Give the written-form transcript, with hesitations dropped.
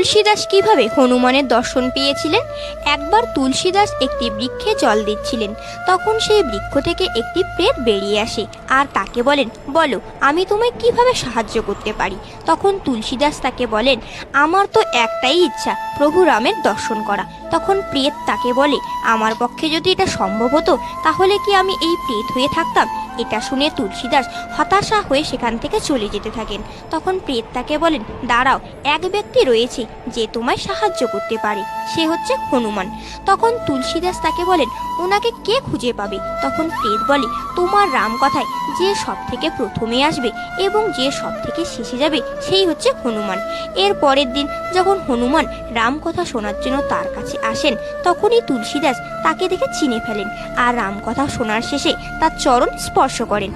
তুলসীদাস কিভাবে হনুমানের দর্শন পেয়েছিলেন। একবার তুলসীদাস একটি বৃক্ষে জল দিচ্ছিলেন। তখন সেই বৃক্ষ থেকে একটি প্রেত বেরিয়ে আসে আর তাকে বলেন, বলো আমি তোমায় কিভাবে সাহায্য করতে পারি। তখন তুলসীদাস তাকে বলেন, আমার তো একটাই ইচ্ছা, প্রভু রামের দর্শন করা। তখন প্রেত তাকে বলে, আমার পক্ষে যদি এটা সম্ভব হতো তাহলে কি আমি এই প্রেত হয়ে থাকতাম। এটা শুনে তুলসীদাস হতাশা হয়ে সেখান থেকে চলে যেতে থাকেন। তখন প্রেত তাকে বলেন, দাঁড়াও, এক ব্যক্তি রয়েছে যে তোমায় সাহায্য করতে পারে, সে হচ্ছে হনুমান। তখন তুলসীদাস তাকে বলেন, ওনাকে কে খুঁজে পাবে। তখন প্রেত বলে, তোমার রাম কথায় যে সব থেকে প্রথমে আসবে এবং যে সব থেকে শেষে যাবে সেই হচ্ছে হনুমান। এর পরের দিন যখন হনুমান রাম কথা শোনার জন্য তার কাছে আসেন, তখনই তুলসীদাস তাকে দেখে চিনে ফেলেন আর রাম কথা শোনার শেষে তার চরণ স্পর্শ করেন।